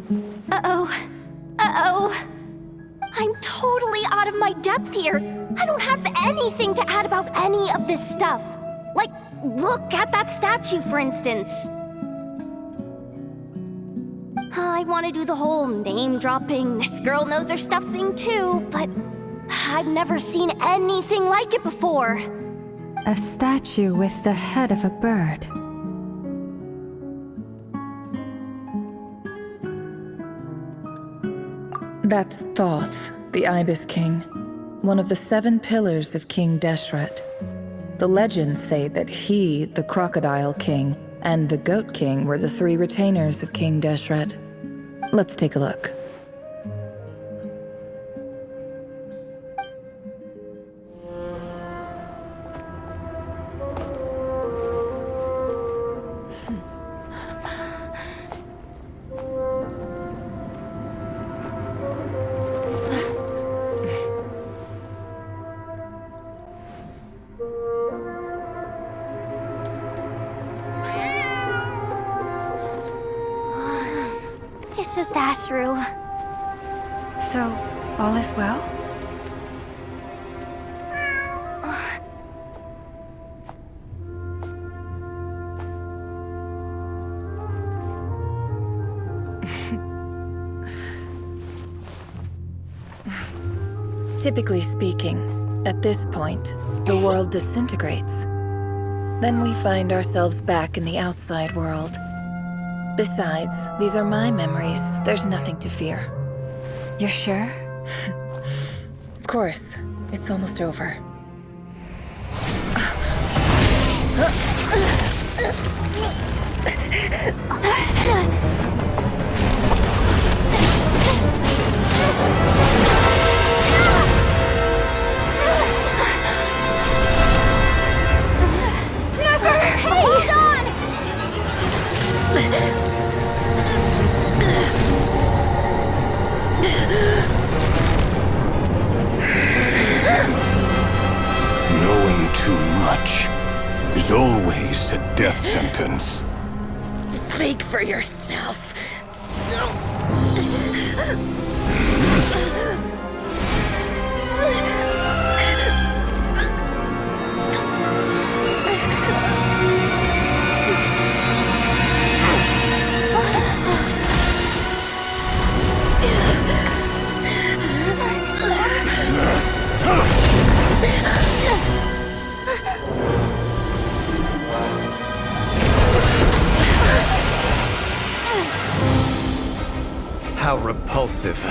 Uh-oh. Uh-oh. I'm totally out of my depth here. I don't have anything to add about any of this stuff. Like, look at that statue, for instance. I want to do the whole name-dropping, this girl knows her stuff thing too, but I've never seen anything like it before. A statue with the head of a bird. That's Thoth, the Ibis King, one of the 7 pillars of King Deshret. The legends say that he, the Crocodile King, and the Goat King were the 3 retainers of King Deshret. Let's take a look. It's just Ashru. So, all is well? Typically speaking, at this point, the world disintegrates. Then we find ourselves back in the outside world. Besides, these are my memories. There's nothing to fear. You're sure? Of course. It's almost over. Hold on! Knowing too much is always a death sentence. Speak for yourself. How repulsive.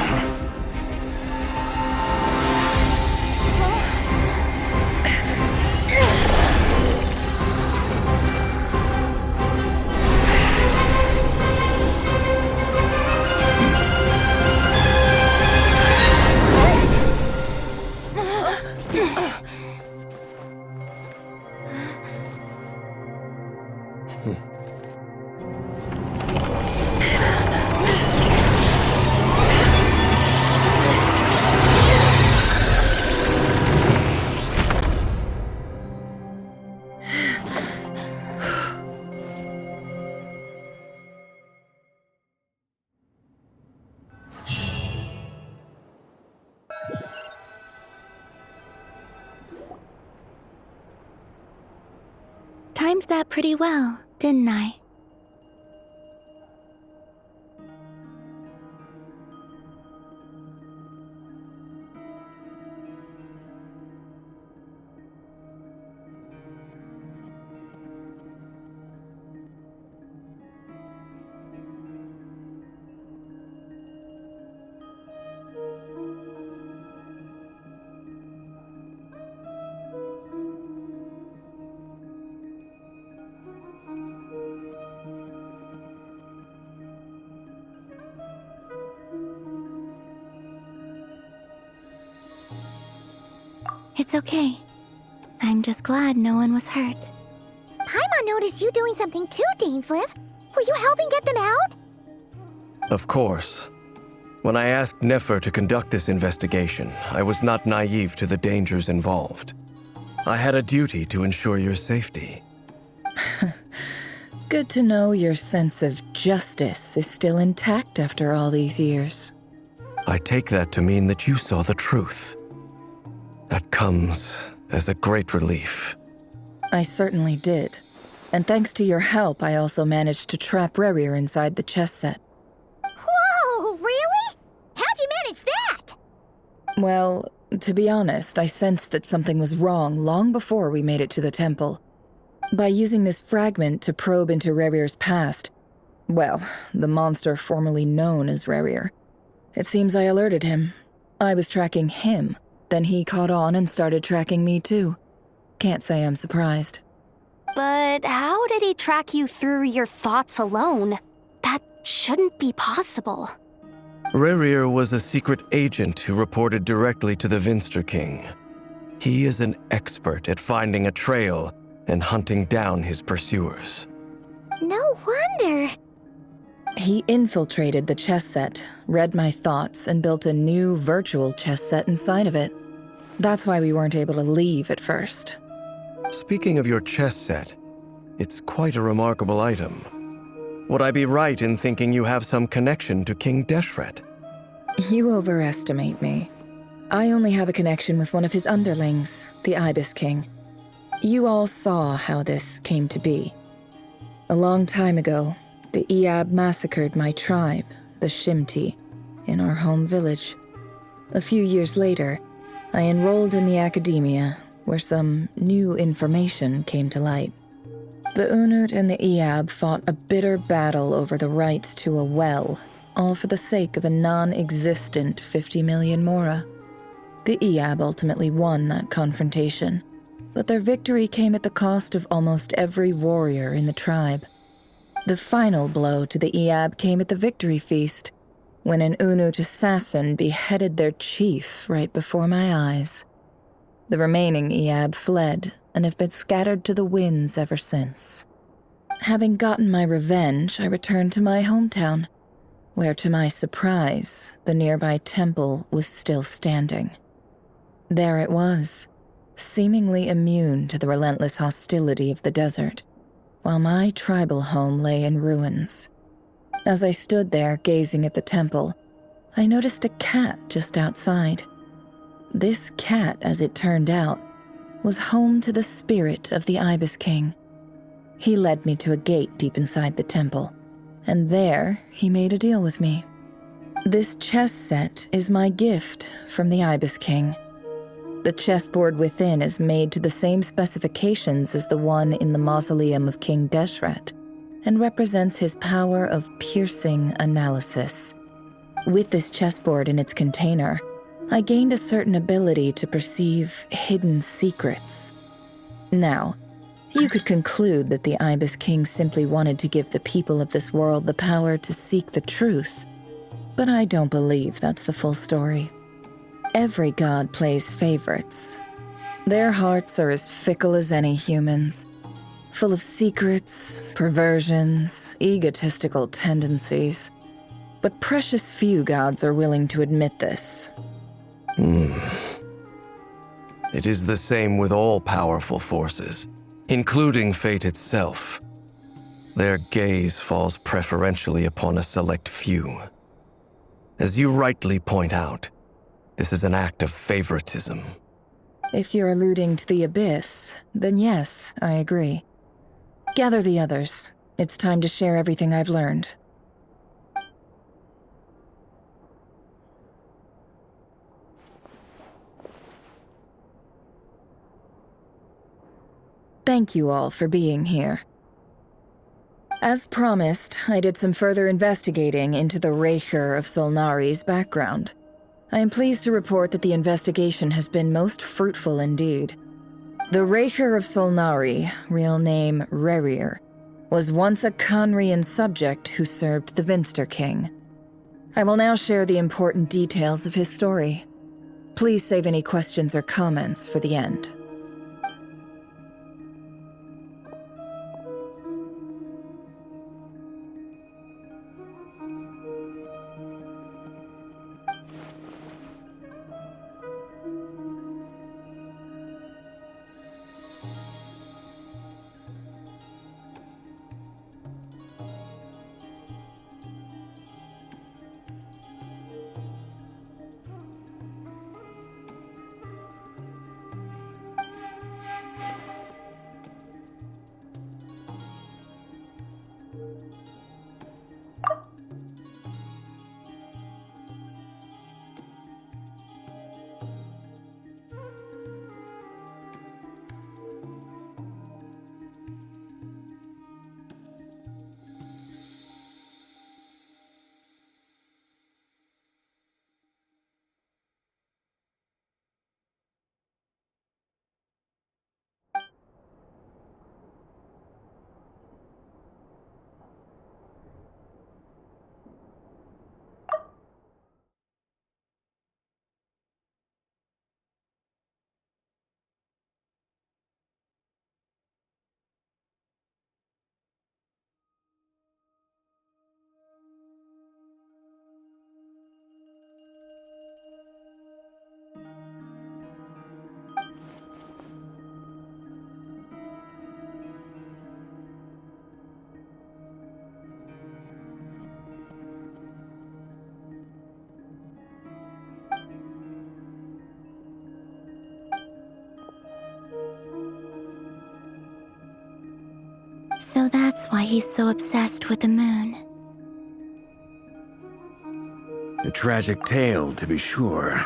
Timed that pretty well, didn't I? It's okay. I'm just glad no one was hurt. Paimon noticed you doing something too, Dainsleif. Were you helping get them out? Of course. When I asked Nefer to conduct this investigation, I was not naive to the dangers involved. I had a duty to ensure your safety. Good to know your sense of justice is still intact after all these years. I take that to mean that you saw the truth. That comes as a great relief. I certainly did. And thanks to your help, I also managed to trap Rerir inside the chess set. Whoa, really? How'd you manage that? Well, to be honest, I sensed that something was wrong long before we made it to the temple. By using this fragment to probe into Rerir's past, well, the monster formerly known as Rerir, it seems I alerted him. I was tracking him, then he caught on and started tracking me too. Can't say I'm surprised. But how did he track you through your thoughts alone? That shouldn't be possible. Rerir was a secret agent who reported directly to the Vinster King. He is an expert at finding a trail and hunting down his pursuers. No wonder. He infiltrated the chess set, read my thoughts, and built a new virtual chess set inside of it. That's why we weren't able to leave at first. Speaking of your chess set, it's quite a remarkable item. Would I be right in thinking you have some connection to King Deshret? You overestimate me. I only have a connection with one of his underlings, the Ibis King. You all saw how this came to be. A long time ago, the Iab massacred my tribe, the Shimti, in our home village. A few years later, I enrolled in the academia, where some new information came to light. The Unut and the Iab fought a bitter battle over the rights to a well, all for the sake of a non-existent 50 million mora. The Iab ultimately won that confrontation, but their victory came at the cost of almost every warrior in the tribe. The final blow to the Iab came at the victory feast, when an Unut assassin beheaded their chief right before my eyes. The remaining Iab fled and have been scattered to the winds ever since. Having gotten my revenge, I returned to my hometown, where to my surprise, the nearby temple was still standing. There it was, seemingly immune to the relentless hostility of the desert, while my tribal home lay in ruins. As I stood there gazing at the temple, I noticed a cat just outside. This cat, as it turned out, was home to the spirit of the Ibis King. He led me to a gate deep inside the temple, and there he made a deal with me. This chess set is my gift from the Ibis King. The chessboard within is made to the same specifications as the one in the mausoleum of King Deshret, and represents his power of piercing analysis. With this chessboard in its container, I gained a certain ability to perceive hidden secrets. Now, you could conclude that the Ibis King simply wanted to give the people of this world the power to seek the truth, but I don't believe that's the full story. Every god plays favorites. Their hearts are as fickle as any human's, full of secrets, perversions, egotistical tendencies. But precious few gods are willing to admit this. It is the same with all powerful forces, including fate itself. Their gaze falls preferentially upon a select few. As you rightly point out, this is an act of favoritism. If you're alluding to the Abyss, then yes, I agree. Gather the others. It's time to share everything I've learned. Thank you all for being here. As promised, I did some further investigating into the Reicher of Solnari's background. I am pleased to report that the investigation has been most fruitful indeed. The Reicher of Solnari, real name Rerir, was once a Khanrian subject who served the Vinster King. I will now share the important details of his story. Please save any questions or comments for the end. So that's why he's so obsessed with the moon. A tragic tale, to be sure.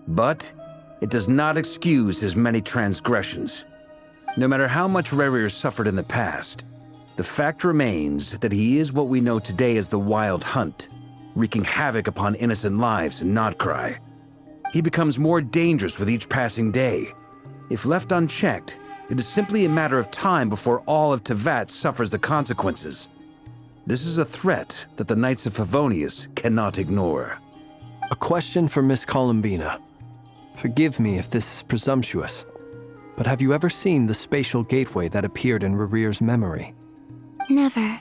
But it does not excuse his many transgressions. No matter how much Rerir suffered in the past, the fact remains that he is what we know today as the Wild Hunt, wreaking havoc upon innocent lives in Notcry. He becomes more dangerous with each passing day. If left unchecked, it is simply a matter of time before all of Tevat suffers the consequences. This is a threat that the Knights of Favonius cannot ignore. A question for Miss Columbina. Forgive me if this is presumptuous, but have you ever seen the spatial gateway that appeared in Rerir's memory? Never.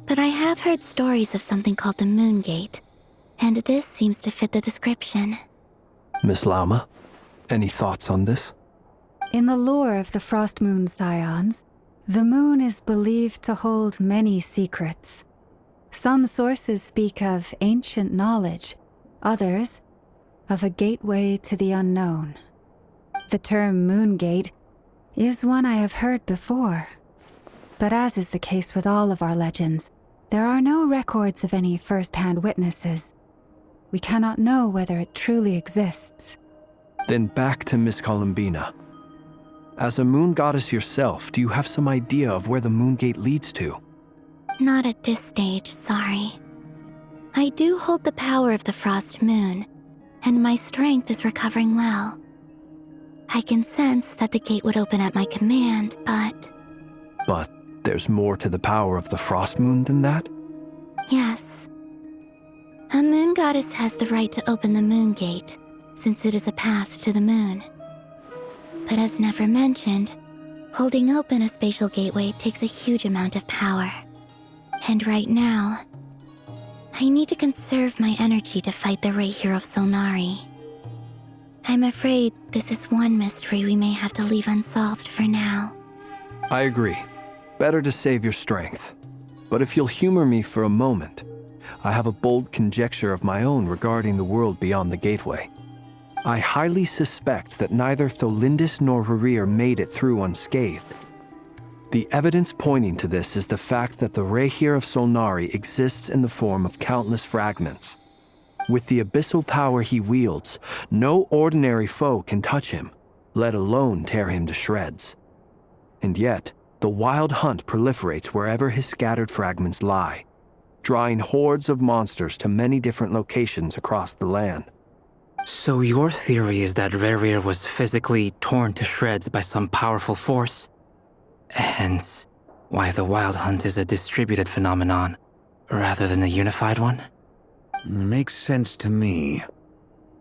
But I have heard stories of something called the Moon Gate, and this seems to fit the description. Miss Lauma, any thoughts on this? In the lore of the Frost Moon Scions, the moon is believed to hold many secrets. Some sources speak of ancient knowledge, others of a gateway to the unknown. The term Moon Gate is one I have heard before. But as is the case with all of our legends, there are no records of any first-hand witnesses. We cannot know whether it truly exists. Then back to Miss Columbina. As a moon goddess yourself, do you have some idea of where the Moon Gate leads to? Not at this stage, sorry. I do hold the power of the Frost Moon, and my strength is recovering well. I can sense that the gate would open at my command, but... But there's more to the power of the Frost Moon than that? Yes. A moon goddess has the right to open the Moon Gate, since it is a path to the moon. But as never mentioned, holding open a spatial gateway takes a huge amount of power. And right now, I need to conserve my energy to fight the Reihir of Solnari. I'm afraid this is one mystery we may have to leave unsolved for now. I agree. Better to save your strength. But if you'll humor me for a moment, I have a bold conjecture of my own regarding the world beyond the gateway. I highly suspect that neither Tholindis nor Rerir made it through unscathed. The evidence pointing to this is the fact that the Reihir of Solnari exists in the form of countless fragments. With the abyssal power he wields, no ordinary foe can touch him, let alone tear him to shreds. And yet, the Wild Hunt proliferates wherever his scattered fragments lie, drawing hordes of monsters to many different locations across the land. So your theory is that Rerir was physically torn to shreds by some powerful force? Hence, why the Wild Hunt is a distributed phenomenon, rather than a unified one? Makes sense to me.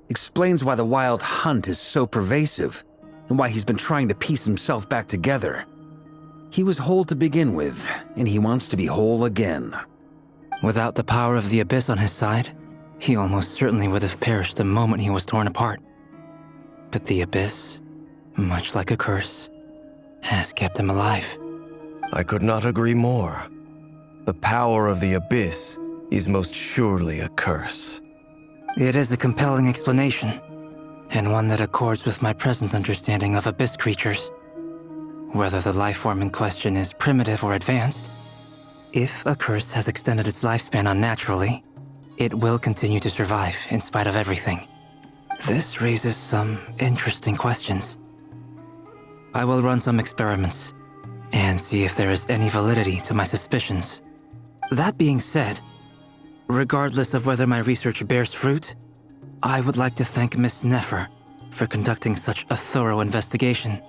Explains why the Wild Hunt is so pervasive, and why he's been trying to piece himself back together. He was whole to begin with, and he wants to be whole again. Without the power of the Abyss on his side, he almost certainly would have perished the moment he was torn apart. But the Abyss, much like a curse, has kept him alive. I could not agree more. The power of the Abyss is most surely a curse. It is a compelling explanation, and one that accords with my present understanding of Abyss creatures. Whether the life form in question is primitive or advanced, if a curse has extended its lifespan unnaturally, it will continue to survive in spite of everything. This raises some interesting questions. I will run some experiments and see if there is any validity to my suspicions. That being said, regardless of whether my research bears fruit, I would like to thank Miss Nefer for conducting such a thorough investigation.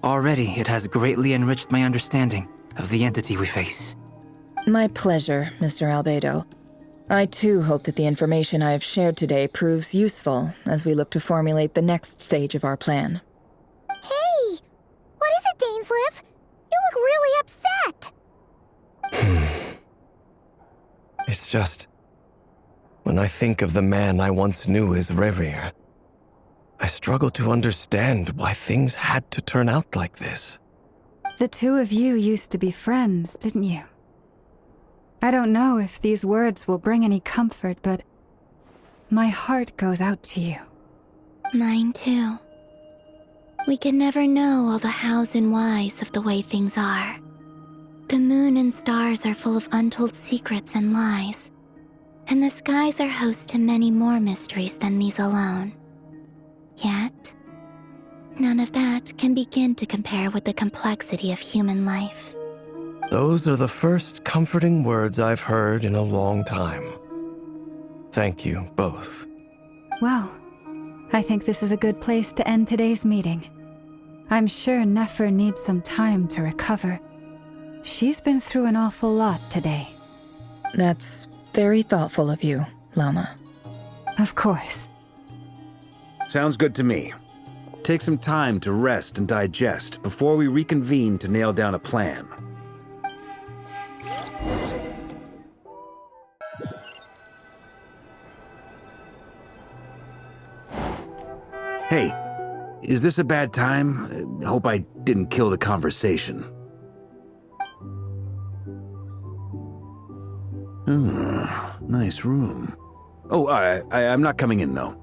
Already, it has greatly enriched my understanding of the entity we face. My pleasure, Mr. Albedo. I too hope that the information I have shared today proves useful as we look to formulate the next stage of our plan. Hey! What is it, Dainsleif? You look really upset! It's just... when I think of the man I once knew as Rerir, I struggle to understand why things had to turn out like this. The two of you used to be friends, didn't you? I don't know if these words will bring any comfort, but my heart goes out to you. Mine too. We can never know all the hows and whys of the way things are. The moon and stars are full of untold secrets and lies, and the skies are host to many more mysteries than these alone. Yet, none of that can begin to compare with the complexity of human life. Those are the first comforting words I've heard in a long time. Thank you, both. Well, I think this is a good place to end today's meeting. I'm sure Nefer needs some time to recover. She's been through an awful lot today. That's very thoughtful of you, Lama. Of course. Sounds good to me. Take some time to rest and digest before we reconvene to nail down a plan. Hey, is this a bad time? Hope I didn't kill the conversation. Nice room. Oh, I'm not coming in though.